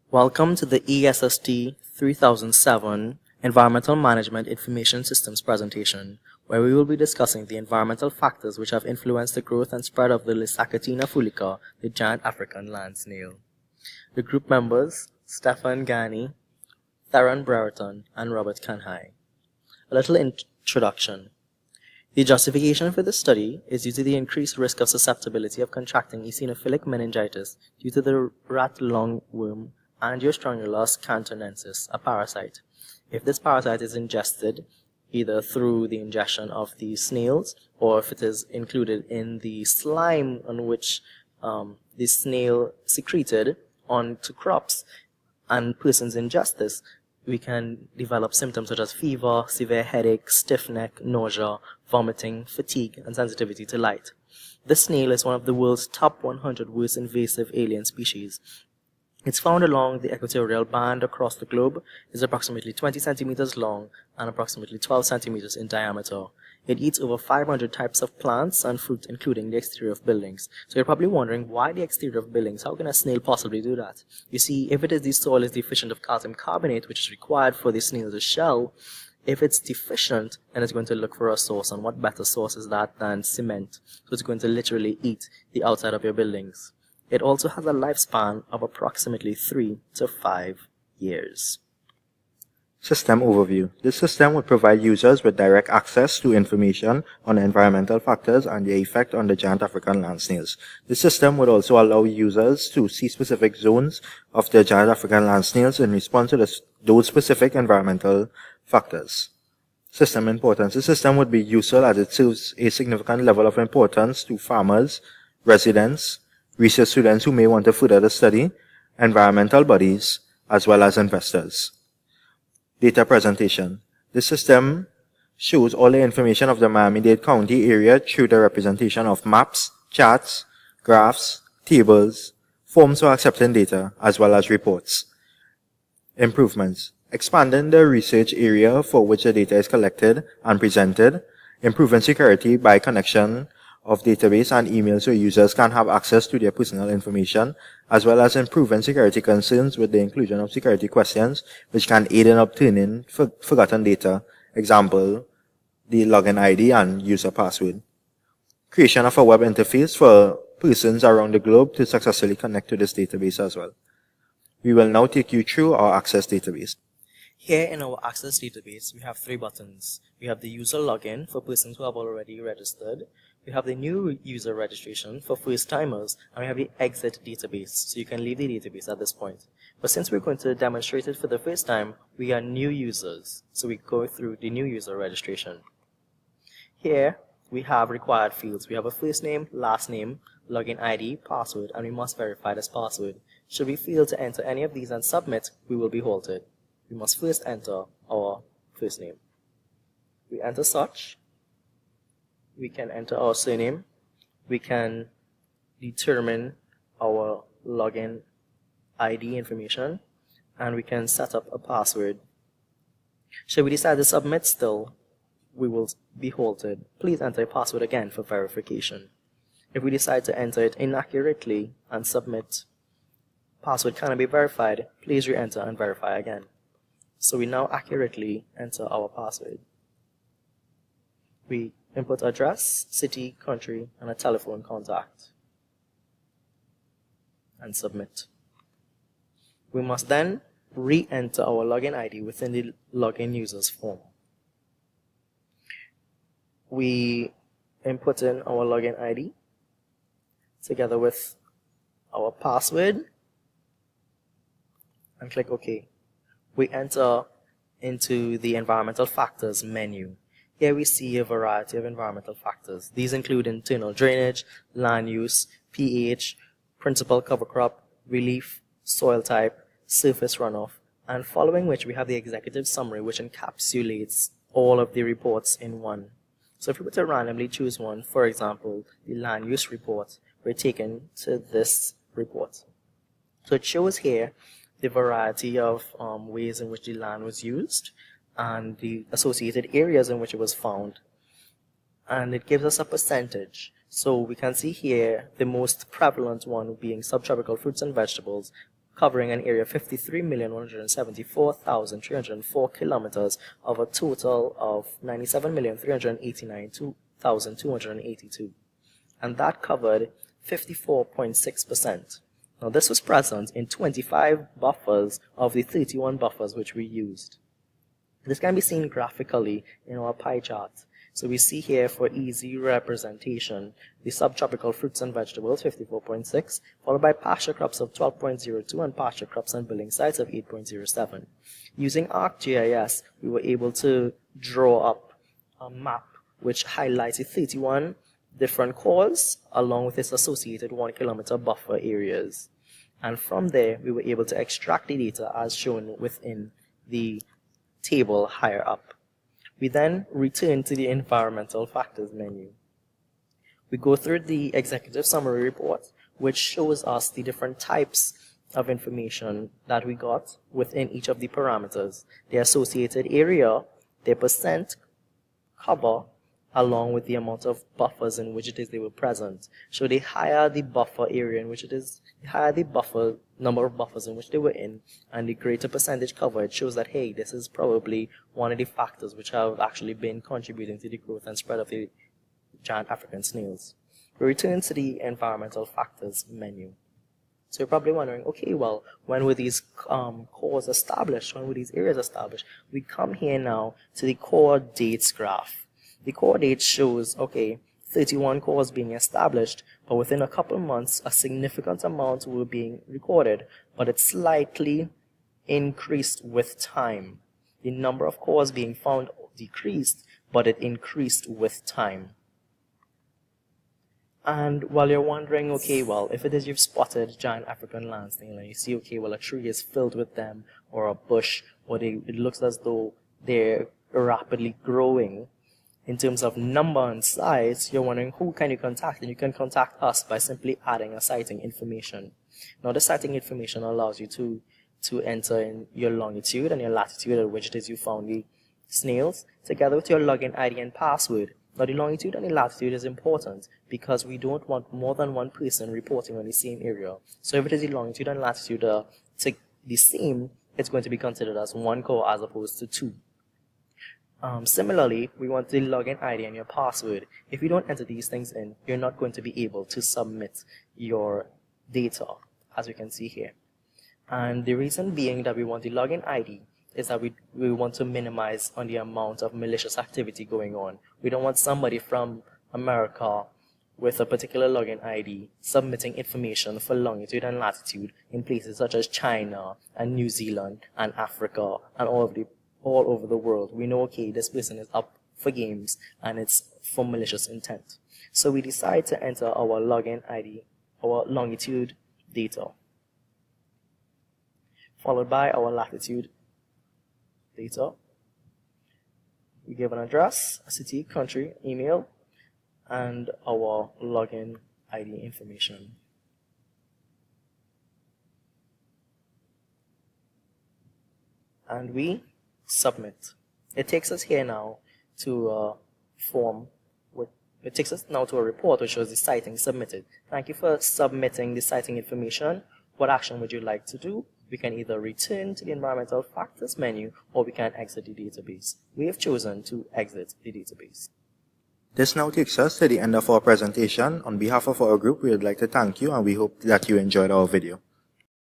Welcome to the ESST 3007 Environmental Management Information Systems presentation, where we will be discussing the environmental factors which have influenced the growth and spread of the Lissachatina fulica, the giant African land snail. The group members, Stefan Gani, Theron Brereton, and Robert Kanhai. A little introduction. The justification for this study is due to the increased risk of susceptibility of contracting eosinophilic meningitis due to the rat lungworm Angiostrongylus cantonensis, a parasite. If this parasite is ingested, either through the ingestion of the snails or if it is included in the slime on which the snail secreted onto crops and persons ingest this, we can develop symptoms such as fever, severe headache, stiff neck, nausea, vomiting, fatigue, and sensitivity to light. This snail is one of the world's top 100 worst invasive alien species. It's found along the equatorial band across the globe, is approximately 20 centimeters long and approximately 12 centimeters in diameter. It eats over 500 types of plants and fruit, including the exterior of buildings. So you're probably wondering, why the exterior of buildings? How can a snail possibly do that? You see, if the soil is deficient of calcium carbonate, which is required for the snail to shell, if it's deficient, then it's going to look for a source, and what better source is that than cement? So it's going to literally eat the outside of your buildings. It also has a lifespan of approximately 3 to 5 years. System overview. This system would provide users with direct access to information on environmental factors and their effect on the giant African land snails. This system would also allow users to see specific zones of the giant African land snails in response to those specific environmental factors. System importance. This system would be useful as it serves a significant level of importance to farmers, residents, research students who may want to further the study, environmental bodies, as well as investors. Data presentation. This system shows all the information of the Miami-Dade County area through the representation of maps, charts, graphs, tables, forms for accepting data, as well as reports. Improvements. Expanding the research area for which the data is collected and presented, improving security by connection of database and email so users can have access to their personal information, as well as improving security concerns with the inclusion of security questions which can aid in obtaining forgotten data, example, the login ID and user password. Creation of a web interface for persons around the globe to successfully connect to this database as well. We will now take you through our Access database. Here in our Access database, we have 3 buttons. We have the user login for persons who have already registered. We have the new user registration for first-timers, and we have the exit database, so you can leave the database at this point. But since we're going to demonstrate it for the first time, we are new users, so we go through the new user registration. Here, we have required fields. We have a first name, last name, login ID, password, and we must verify this password. Should we fail to enter any of these and submit, we will be halted. We must first enter our first name. We enter such. We can enter our surname. We can determine our login ID information, and we can set up a password. Should we decide to submit still, we will be halted. Please enter a password again for verification. If we decide to enter it inaccurately and submit, password cannot be verified, please re-enter and verify again. So we now accurately enter our password. We input address, city, country, and a telephone contact, and submit. We must then re-enter our login ID within the login users form. We input in our login ID together with our password and click OK. We enter into the environmental factors menu. Here we see a variety of environmental factors. These include internal drainage, land use, pH, principal cover crop, relief, soil type, surface runoff, and following which we have the executive summary, which encapsulates all of the reports in one. So if we were to randomly choose one, for example, the land use report, we're taken to this report. So it shows here the variety of ways in which the land was used and the associated areas in which it was found. And it gives us a percentage. So we can see here the most prevalent one being subtropical fruits and vegetables, covering an area of 53,174,304 kilometers of a total of 97,389,282. And that covered 54.6%. Now this was present in 25 buffers of the 31 buffers which we used. This can be seen graphically in our pie chart. So we see here for easy representation, the subtropical fruits and vegetables 54.6, followed by pasture crops of 12.02 and pasture crops and building sites of 8.07. Using ArcGIS, we were able to draw up a map which highlights the 31 different cores along with its associated 1 kilometer buffer areas. And from there, we were able to extract the data as shown within the table higher up. We then return to the environmental factors menu. We go through the executive summary report, which shows us the different types of information that we got within each of the parameters, the associated area, their percent cover, along with the amount of buffers in which it is they were present. So the higher the buffer area in which it is, the higher the number of buffers in which they were in, and the greater percentage cover, it shows that, hey, this is probably one of the factors which have actually been contributing to the growth and spread of the giant African snails. We return to the environmental factors menu. So you're probably wondering, okay, well, when were these cores established? When were these areas established? We come here now to the core dates graph. The core date shows, okay, 31 cores being established, but within a couple months, a significant amount were being recorded, but it slightly increased with time. The number of cores being found decreased, but it increased with time. And while you're wondering, okay, well, if it is you've spotted giant African land snail and you see, okay, well, a tree is filled with them, or a bush, or it looks as though they're rapidly growing, in terms of number and size, you're wondering who can you contact, and you can contact us by simply adding a sighting information. Now, the sighting information allows you to enter in your longitude and your latitude at which it is you found the snails, together with your login ID and password. Now, the longitude and the latitude is important because we don't want more than one person reporting on the same area. So if it is the longitude and latitude are the same, it's going to be considered as one core as opposed to two. Similarly, we want the login ID and your password. If you don't enter these things in, you're not going to be able to submit your data, as we can see here. And the reason being that we want the login ID is that we want to minimize on the amount of malicious activity going on. We don't want somebody from America with a particular login ID submitting information for longitude and latitude in places such as China and New Zealand and Africa and all over the world. We know, okay, this person is up for games and it's for malicious intent. So we decide to enter our login ID, our longitude data, followed by our latitude data. We give an address, a city, country, email, and our login ID information. And we submit. It takes us here now to a form. It takes us now to a report which shows the sighting submitted. Thank you for submitting the sighting information. What action would you like to do? We can either return to the environmental factors menu or we can exit the database. We have chosen to exit the database. This now takes us to the end of our presentation. On behalf of our group, we would like to thank you and we hope that you enjoyed our video.